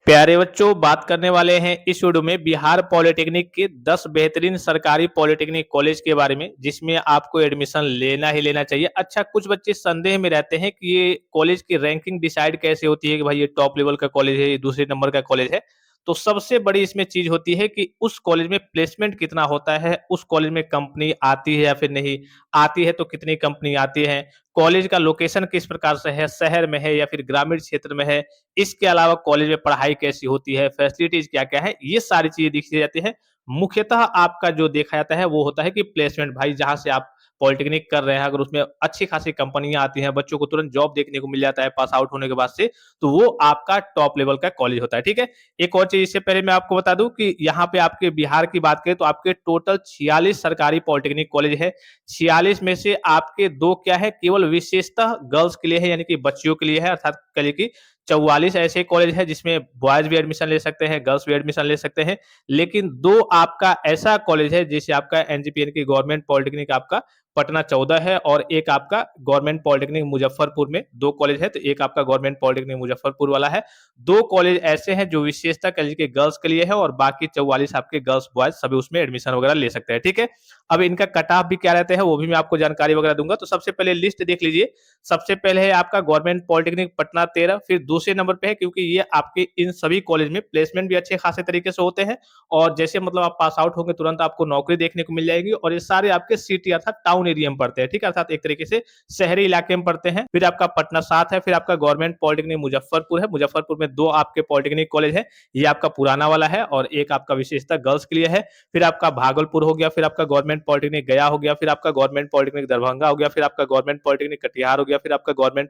प्यारे बच्चों, बात करने वाले हैं इस वीडियो में बिहार पॉलिटेक्निक के 10 बेहतरीन सरकारी पॉलिटेक्निक कॉलेज के बारे में, जिसमें आपको एडमिशन लेना ही लेना चाहिए। अच्छा, कुछ बच्चे संदेह में रहते हैं कि ये कॉलेज की रैंकिंग डिसाइड कैसे होती है कि भाई ये टॉप लेवल का कॉलेज है, ये दूसरे नंबर का कॉलेज है। तो सबसे बड़ी इसमें चीज होती है कि उस कॉलेज में प्लेसमेंट कितना होता है, उस कॉलेज में कंपनी आती है या फिर नहीं आती है, तो कितनी कंपनी आती है, कॉलेज का लोकेशन किस प्रकार से है, शहर में है या फिर ग्रामीण क्षेत्र में है, इसके अलावा कॉलेज में पढ़ाई कैसी होती है, फैसिलिटीज क्या-क्या है, ये सारी चीज़ें देखी जाती हैं। मुख्यतः आपका जो देखा जाता है वो होता है कि प्लेसमेंट, भाई जहाँ से आप पॉलिटेक्निक कर रहे हैं, अगर उसमें अच्छी खासी कंपनियाँ आती हैं, बच्चों को तुरंत जॉब देखने को मिल जाता है पास आउट होने के बाद से, तो वो आपका टॉप लेवल का कॉलेज होता है, ठीक है? एक और चीज़ इससे पहले मैं आपको बता दूँ कि यहाँ पे आपके बिहार की बात करें तो आपके टोटल 46 सरकारी पॉलिटेक्निक कॉलेज है। 46 में से आपके 2 क्या है, केवल विशेषतः गर्ल्स के लिए है, यानी कि बच्चियों के लिए है, अर्थात कहिए कि 44 ऐसे कॉलेज हैं जिसमें बॉयज़ भी एडमिशन ले सकते हैं, गर्ल्स भी एडमिशन ले सकते हैं। लेकिन 2 आपका ऐसा कॉलेज है जैसे आपका एनजीपी यानी कि गवर्नमेंट पॉलिटेक्निक आपका पटना 14 है, और एक आपका गवर्नमेंट पॉलिटेक्निक मुजफ्फरपुर में 2 कॉलेज है, तो एक आपका गवर्नमेंट पॉलिटेक्निक मुजफ्फरपुर वाला है। 2 कॉलेज ऐसे हैं जो विशेषतः कह लीजिए कि गर्ल्स के लिए है, और बाकी 44 आपके गर्ल्स बॉयज़ सभी उसमें एडमिशन वगैरह ले सकते हैं, ठीक है? अब इनका कट ऑफ भी क्या रहते हैं वो भी मैं आपको जानकारी वगैरह दूँगा। तो सबसे पहले लिस्ट देख लीजिए। सबसे पहले है आपका गवर्नमेंट पॉलिटेक्निक पटना 13, फिर दूसरे नंबर पे है, क्योंकि ये आपके इन सभी कॉलेज में प्लेसमेंट भी अच्छे खासे तरीके से होते हैं, और जैसे मतलब आप पास आउट होंगे तुरंत आपको नौकरी देखने को मिल जाएगी, और ये सारे आपके सिटी अर्थात टाउन एरिया में पड़ते हैं, ठीक है? अर्थात एक तरीके से शहरी इलाके में पड़ते हैं। फिर आपका पटना 7 है, फिर आपका गवर्नमेंट पॉलिटेक्निक मुजफ्फरपुर है। मुजफ्फरपुर में 2 आपके पॉलिटेक्निक कॉलेज है, ये आपका पुराना वाला है, और एक आपका विशेषतः गर्ल्स के लिए है। फिर आपका भागलपुर हो गया, फिर आपका गवर्नमेंट पॉलिटेक्निक गया हो गया, फिर आपका गवर्नमेंट पॉलिटेक्निक दरभंगा हो गया, फिर आपका गवर्नमेंट पॉलिटेक्निक कटिहार हो गया, फिर आपका गवर्नमेंट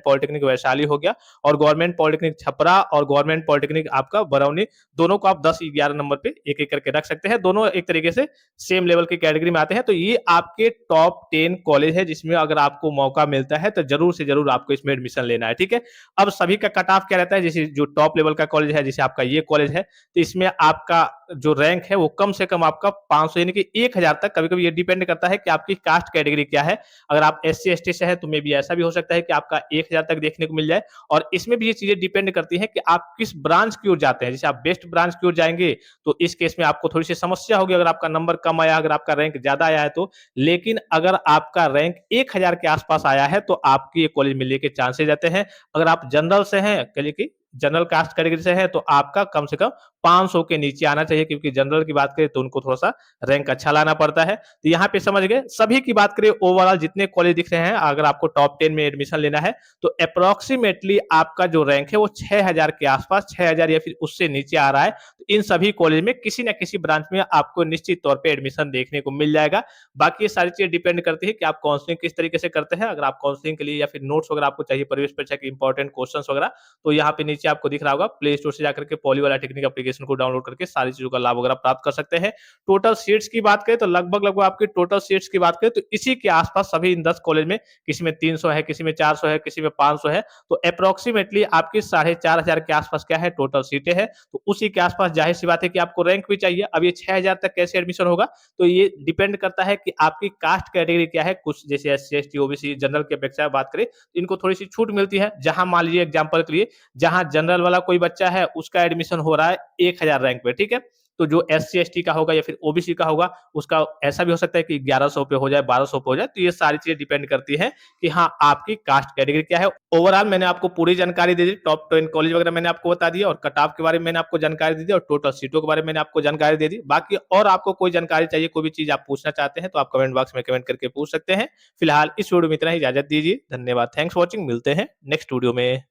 पॉलिटेक्निक वैशाली हो गया, और गवर्नमेंट पॉलिटेक्निक छपरा और गवर्नमेंट पॉलिटेक्निक आपका बरौनी। दोनों को आप 10-11 नंबर पे एक-एक करके रख सकते हैं। दोनों एक तरीके से सेम लेवल की कैटेगरी में आते हैं। तो ये आपके टॉप 10 कॉलेज है जिसमें अगर आपको मौका मिलता है तो जरूर से जरूर आपको इसमें एडमिशन लेना है, ठीक है? अब सभी का कट ऑफ क्या रहता है, जैसे जो टॉप लेवल का कॉलेज है, जैसे आपका ये कॉलेज है, तो इसमें आपका जो रैंक है वो कम से कम आपका 500 यानी कि 1000 तक, कभी-कभी ये डिपेंड करता है कि आपकी कास्ट कैटेगरी क्या है। अगर आप एससी एसटी से हैं तो मे बी ऐसा भी हो सकता है कि आपका 1000 तक देखने को मिल जाए, और इसमें भी ये चीजें डिपेंड करती हैं कि आप किस ब्रांच की ओर जाते हैं। जैसे आप बेस्ट ब्रांच की ओर जाएंगे तो इस केस में आपको थोड़ी सी समस्या होगी, अगर आपका नंबर कम आया, अगर आपका रैंक ज्यादा आया है तो। लेकिन अगर आपका रैंक 1000 के आसपास आया है तो आपकी ये कॉलेज मिलने के चांसेस रहते हैं। अगर आप जनरल से हैं, कहिए कि जनरल कास्ट कैटेगरी से है, तो आपका कम से कम 500 के नीचे आना चाहिए, क्योंकि जनरल की बात करें तो उनको थोड़ा-सा रैंक अच्छा लाना पड़ता है। तो यहाँ पे समझ गए। सभी की बात करें ओवरऑल जितने कॉलेज दिख रहे हैं, अगर आपको टॉप 10 में एडमिशन लेना है तो अप्रॉक्सिमेटली आपका जो रैंक है वो 6000 के आसपास, 6000 या फिर उससे नीचे आ रहा है। तो इन सभी कॉलेज में किसी न किसी ब्रांच में आपको निश्चित तौर पे एडमिशन देखने को मिल जाएगा। बाकी ये सारी चीज़ें डिपेंड करती है कि आप काउंसलिंग किस तरीके से करते हैं। अगर आप काउंसलिंग के लिए या फिर नोट्स वगैरह आपको चाहिए प्रवेश परीक्षा के इंपॉर्टेंट क्वेश्चंस वगैरह, तो यहाँ पे नीचे आपको दिख रहा होगा, प्ले स्टोर से जाकर के पॉली वाला टेक्निक एप्लीकेशन को डाउनलोड करके सारी चीजों का लाभ वगैरह प्राप्त कर सकते हैं। टोटल सीट्स की बात करें तो लगभग आपकी टोटल सीट्स की बात करें तो इसी के आसपास सभी इन 10 कॉलेज में, किसी में 300 है, किसी में 400 है, किसी में 500 है, तो अप्रोक्सीमेटली आपकी 4500 के आसपास क्या है टोटल सीटें हैं। तो उसी के आसपास जाहिर सी बात है कि आपको रैंक भी चाहिए। अब ये 6000 तक कैसे एडमिशन होगा, तो ये डिपेंड करता है कि आपकी कास्ट कैटेगरी क्या है। कुछ जैसे एससी एसटी ओबीसी जनरल की अपेक्षा बात करें तो इनको थोड़ी सी छूट मिलती है। जहां मान लीजिए एग्जांपल के लिए, जहां जनरल वाला कोई बच्चा है उसका एडमिशन हो रहा है 1000 रैंक पे, ठीक है? तो जो एससी एसटी का होगा या फिर ओबीसी का होगा, उसका ऐसा भी हो सकता है कि 1100 पे हो जाए, 1200 पे हो जाए। तो ये सारी चीजें डिपेंड करती है कि हाँ आपकी कास्ट कैटेगरी क्या है। ओवरऑल मैंने आपको पूरी जानकारी दे दी, टॉप 10 कॉलेज वगैरह मैंने आपको बता दिया, और कट ऑफ के बारे में मैंने आपको जानकारी दे दी, और टोटल सीटों के बारे में मैंने आपको जानकारी दे दी। बाकी और आपको कोई जानकारी चाहिए, कोई भी चीज आप पूछना चाहते हैं तो आप कमेंट बॉक्स में कमेंट करके पूछ सकते हैं। फिलहाल इस वीडियो में इतना ही, इजाजत दीजिए। धन्यवाद, थैंक्स फॉर वॉचिंग। मिलते हैं नेक्स्ट वीडियो में।